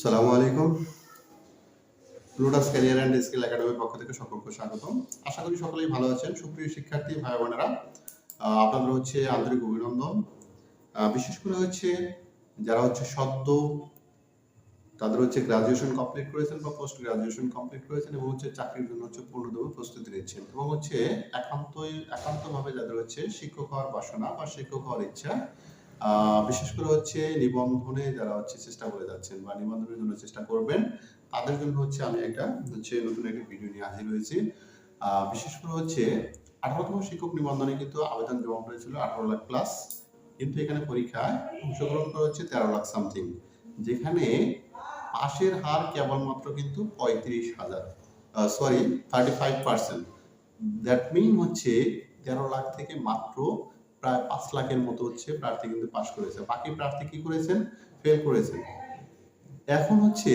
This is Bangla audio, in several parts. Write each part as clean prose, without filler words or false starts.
সালামু আলাইকুম। লোটাস ক্যারিয়ার অ্যান্ড স্কিল একাডেমির পক্ষ থেকে সকলকে স্বাগতম। আশা করি সকলেই ভালো আছেন। সুপ্রিয় শিক্ষার্থী ভাই বোনেরা, আপনাদের হচ্ছে আন্তরিক অভিনন্দন। বিশেষ করে হচ্ছে যারা হচ্ছে সদ্য তাদের হচ্ছে গ্রাজুয়েশন কমপ্লিট করেছেন বা পোস্ট গ্রাজুয়েশন কমপ্লিট করেছেন এবং হচ্ছে চাকরির জন্য হচ্ছে পূর্ণদমে প্রস্তুতি নিচ্ছেন এবং হচ্ছে একান্তভাবে যাদের হচ্ছে শিক্ষক হওয়ার বাসনা বা শিক্ষক হওয়ার ইচ্ছা, বিশেষ করে হচ্ছে নিবন্ধনে যারা হচ্ছে চেষ্টা করে যাচ্ছেন বা নিবন্ধনের জন্য চেষ্টা করবেন, তাদের জন্য হচ্ছে আমি একটা হচ্ছে নতুন একটা ভিডিও নিয়ে হাজির হয়েছি। বিশেষ করে হচ্ছে 18তম শিক্ষক নিবন্ধনে কিন্তু আবেদন জমা পড়েছিল 18 লাখ প্লাস, কিন্তু এখানে পরীক্ষায় অংশগ্রহণ করা হচ্ছে 13 লাখ সামথিং, যেখানে পাশের হার কেবলমাত্র কিন্তু 35%। দ্যাট মিন হচ্ছে 13 লাখ থেকে মাত্র প্রায় 5 লাখের মতো হচ্ছে প্রার্থী কিন্তু পাস করেছে। বাকি প্রার্থী কি করেছেন? ফেল করেছেন। এখন হচ্ছে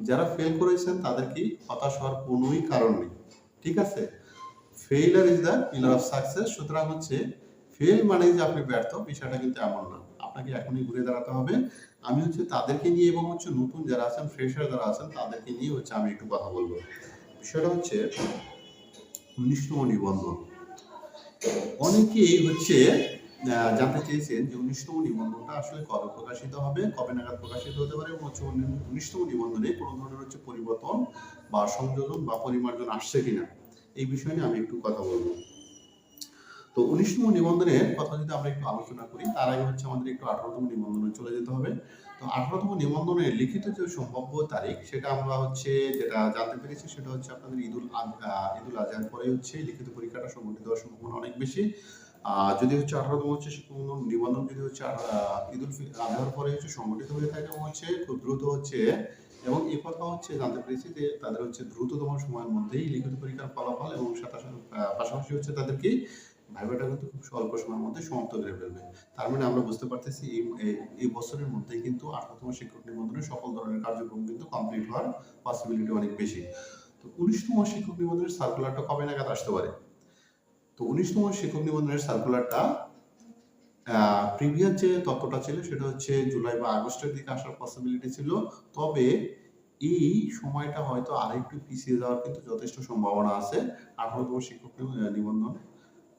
যারা ফেল করেছেন তাদের কি হতাশ হওয়ার কোনোই কারণ নেই, ঠিক আছে? Failure is the pillar of success. সুতরাং হচ্ছে ফেল মানে যে আপনি ব্যর্থ, বিষয়টা কিন্তু এমন না। আপনাকে এখনই ঘুরে দাঁড়াতে হবে। আমি হচ্ছে তাদেরকে নিয়ে এবং হচ্ছে নতুন যারা আছেন, ফ্রেশার যারা আছেন, তাদেরকে নিয়ে হচ্ছে আমি একটু কথা বলবো। বিষয়টা হচ্ছে 19তম নিবন্ধন। অনেকেই হচ্ছে জানতে চেয়েছেন যে 19তম নিবন্ধনটা আসলে কবে প্রকাশিত হবে, কবে নাগাদ প্রকাশিত হতে পারে এবং হচ্ছে 19তম নিবন্ধনে কোনো ধরনের হচ্ছে পরিবর্তন বা সংযোজন বা পরিমার্জন আসছে কিনা, এই বিষয়ে নিয়ে আমি একটু কথা বলবো। তো 19তম নিবন্ধনের কথা যদি আমরা একটু আলোচনা করি, তার আগে হচ্ছে আমাদের একটু 18তম নিবন্ধনে চলে যেতে হবে। তো 18তম নিবন্ধনের লিখিত যে সম্ভাব্য তারিখ, সেটা আমরা হচ্ছে যেটা জানতে পেরেছি সেটা হচ্ছে আপনাদের ঈদুল আজহার পরে হচ্ছে লিখিত পরীক্ষাটা সংগঠিত হওয়ার সম্ভাবনা অনেক বেশি। যদি হচ্ছে 18তম হচ্ছে শিক্ষক নিবন্ধন যদি হচ্ছে ঈদুল আজহার পরে হচ্ছে সংগঠিত হয়ে থাকে এবং হচ্ছে খুব দ্রুত হচ্ছে, এবং এই কথা হচ্ছে জানতে পেরেছি যে তাদের হচ্ছে দ্রুততম সময়ের মধ্যেই লিখিত পরীক্ষার ফলাফল এবং পাশাপাশি হচ্ছে তাদেরকে ভাইবাটা কিন্তু খুব স্বল্প সময়ের মধ্যে সমাপ্ত করে ফেলবে। তার মানে আমরা বুঝতে পারতেছি এই বছরের মধ্যেই কিন্তু 18তম শিক্ষক নিবন্ধনের সকল ধরনের কার্যক্রম কিন্তু কমপ্লিট হওয়ার পসিবিলিটি অনেক বেশি। তো 19তম শিক্ষক নিবন্ধনের সার্কুলারটা কবে নাগাদ আসতে পারে? তো 19তম শিক্ষক নিবন্ধনের সার্কুলারটা প্রিভিয়াস যে তথ্যটা ছিল সেটা হচ্ছে জুলাই বা আগস্টের দিকে আসার পসিবিলিটি ছিল, তবে এই সময়টা হয়তো আরেকটু পিছিয়ে যাওয়ার কিন্তু যথেষ্ট সম্ভাবনা আছে। 18তম শিক্ষক নিবন্ধন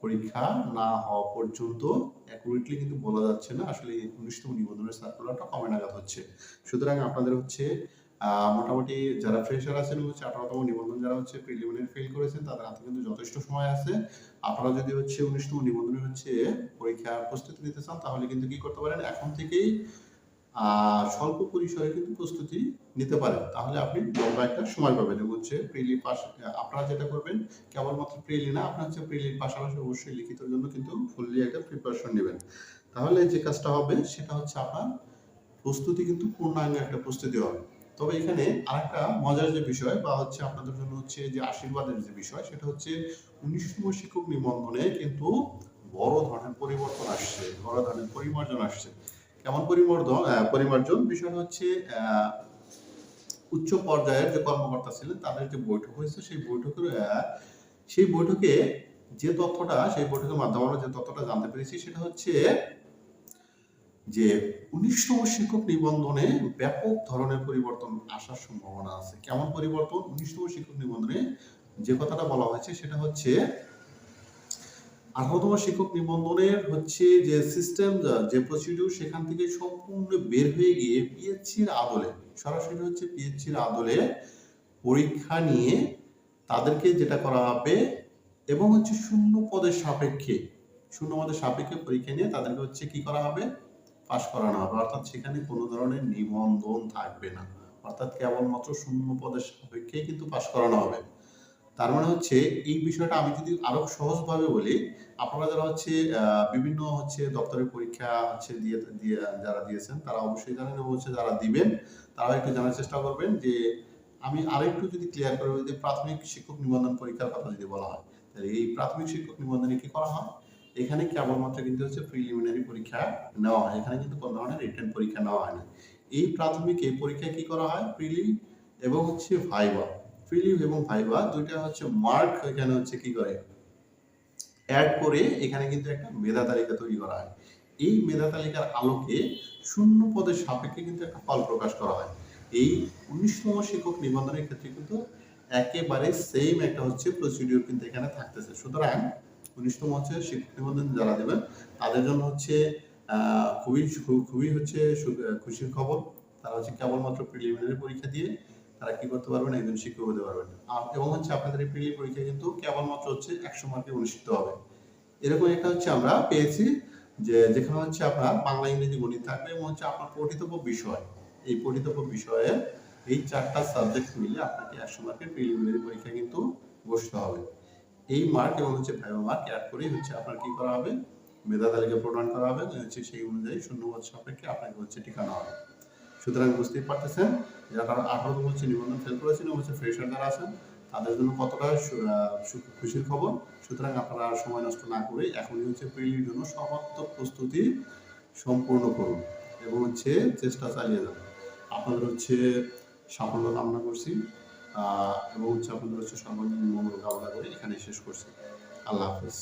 পরীক্ষা না হওয়া পর্যন্ত অ্যাকুরেটলি কিন্তু বলা যাচ্ছে না আসলে 19তম নিবন্ধনের সার্কুলারটা কবে নাগাদ হচ্ছে। সুতরাং আপনাদের হচ্ছে মোটামুটি যারা ফ্রেশার আছেন হচ্ছে 18তম নিবন্ধন যারা হচ্ছে প্রিলিমিনারি ফেল করেছেন, তাদের হাতে কিন্তু যথেষ্ট সময় আছে। আপনারা যদি হচ্ছে 19তম নিবন্ধনের হচ্ছে পরীক্ষার প্রস্তুতি নিতে চান, তাহলে কিন্তু কি করতে পারেন, এখন থেকেই স্বল্প পরিসরে কিন্তু প্রস্তুতি নিতে পারেন। তাহলে আপনি লম্বা একটা সময় পাবেন এবং হচ্ছে প্রিলি পাস আপনারা যেটা করবেন, কেবলমাত্র প্রিলি না, আপনার হচ্ছে প্রিলির পাশাপাশি অবশ্যই লিখিতের জন্য কিন্তু ফুললি একটা প্রিপারেশন নেবেন। তাহলে যে কাজটা হবে সেটা হচ্ছে আপনার প্রস্তুতি কিন্তু পূর্ণাঙ্গ একটা প্রস্তুতি হবে। তবে এখানে আরেকটা মজার যে বিষয় বা হচ্ছে আপনাদের জন্য হচ্ছে যে আশীর্বাদের যে বিষয়, সেটা হচ্ছে 19তম শিক্ষক নিবন্ধনে কিন্তু বড় ধরনের পরিবর্তন আসছে, বড় ধরনের পরিমার্জন আসছে। কেমন পরিমার্জন? বিষয়টা হচ্ছে উচ্চ পর্যায়ের যে কর্মকর্তা ছিলেন তাদের যে বৈঠক হয়েছে, সেই বৈঠকে যে তথ্যটা, সেই বৈঠকের মাধ্যমে আমরা যে তথ্যটা জানতে পেরেছি সেটা হচ্ছে যে 19তম শিক্ষক নিবন্ধনে ব্যাপক ধরনের পরিবর্তন আসার সম্ভাবনা আছে। কেমন পরিবর্তন? 19তম শিক্ষক নিবন্ধনে যে কথাটা বলা হয়েছে সেটা হচ্ছে 18তম শিক্ষক নিবন্ধনের হচ্ছে যে সিস্টেম, যে প্রসিডিউর, সেখান থেকে সম্পূর্ণ বের হয়ে গিয়ে পিএইচসির আদলে, সরাসরি হচ্ছে পিএইচসির আদলে পরীক্ষা নিয়ে তাদেরকে যেটা করা হবে এবং হচ্ছে শূন্য পদের সাপেক্ষে পরীক্ষা নিয়ে তাদেরকে হচ্ছে কি করা হবে, পাস করানো হবে। অর্থাৎ সেখানে কোনো ধরনের নিবন্ধন থাকবে না, অর্থাৎ কেবলমাত্র শূন্য পদের সাপেক্ষে কিন্তু পাস করানো হবে। তার মানে হচ্ছে এই বিষয়টা আমি যদি আরো সহজভাবে বলি, আপনারা যারা হচ্ছে বিভিন্ন হচ্ছে দপ্তরের পরীক্ষা হচ্ছে দিয়ে যারা দিয়েছেন তারা অবশ্যই জানেন এবং হচ্ছে যারা দিবেন তারা একটু জানার চেষ্টা করবেন যে আমি আরেকটু যদি ক্লিয়ার করে বলি যে প্রাথমিক শিক্ষক নিবন্ধন পরীক্ষার কথা যদি বলা হয়, তাহলে এই প্রাথমিক শিক্ষক নিবন্ধনে কি করা হয়, এখানে কেবলমাত্র কিন্তু হচ্ছে প্রিলিমিনারি পরীক্ষা নেওয়া হয়, এখানে কিন্তু কোনো ধরনের রিটেন পরীক্ষা নেওয়া হয় না। এই প্রাথমিক এই পরীক্ষায় কি করা হয়, প্রিলি এবং হচ্ছে ভাইবা, প্রিলিম এবং ভাইবা দুইটা হচ্ছে মার্ক এখানে হচ্ছে কি করে অ্যাড করে এখানে কিন্তু একটা মেধা তালিকা তৈরি করা হয়। এই মেধা তালিকার আলোকে শূন্য পদের সাপেক্ষে কিন্তু একটা ফল প্রকাশ করা হয়। এই 19তম শিক্ষক নিবন্ধনের ক্ষেত্রে কিন্তু একেবারে সেম একটা হচ্ছে প্রসিডিউর কিন্তু এখানে থাকতেছে। সুতরাং 19তম হচ্ছে শিক্ষক নিবন্ধন যারা দেবেন তাদের জন্য হচ্ছে খুবই হচ্ছে খুশির খবর। তারা হচ্ছে কেবলমাত্র প্রিলিমিনারি পরীক্ষা দিয়ে তারা কি করতে পারবেন, একজন শিক্ষক হতে পারবেন। এবং হচ্ছে আপনাদের এই প্রিলি পরীক্ষা কিন্তু কেবলমাত্র হচ্ছে 100 মার্কে অনুষ্ঠিত হবে। এরকম একটা হচ্ছে আমরা পেয়েছি যে যেখানে হচ্ছে আপনার বাংলা, ইংরেজি, গণিত থাকবে এবং হচ্ছে আপনার পঠিতব্য বিষয়, এই পঠিতব্য বিষয়ে এই 4টা সাবজেক্ট মিলে আপনাকে 100 মার্কের প্রিলিমিনারি পরীক্ষা কিন্তু বসতে হবে। এই মার্ক এবং হচ্ছে ভাইভা মার্ক অ্যাড করেই হচ্ছে আপনার কি করা হবে, মেধা তালিকা প্রদান করা হবে, হচ্ছে সেই অনুযায়ী শূন্যপদ সাপেক্ষে আপনাকে হচ্ছে ঠিকানা হবে। সুতরাং বুঝতেই পারতেছেন যারা 18তম হচ্ছে নিবন্ধন ফেল করেছেন এবং হচ্ছে ফ্রেশার যারা আছেন তাদের জন্য কতটা খুশির খবর। সুতরাং আপনারা আর সময় নষ্ট না করে এখনই হচ্ছে প্রিলির জন্য সমার্থক প্রস্তুতি সম্পূর্ণ করুন এবং হচ্ছে চেষ্টা চালিয়ে যান। আপনাদের হচ্ছে সাফল্য কামনা করছি এবং হচ্ছে আপনাদের হচ্ছে সর্বাঙ্গীন মঙ্গল কামনা করে এখানে শেষ করছি। আল্লাহ হাফেজ।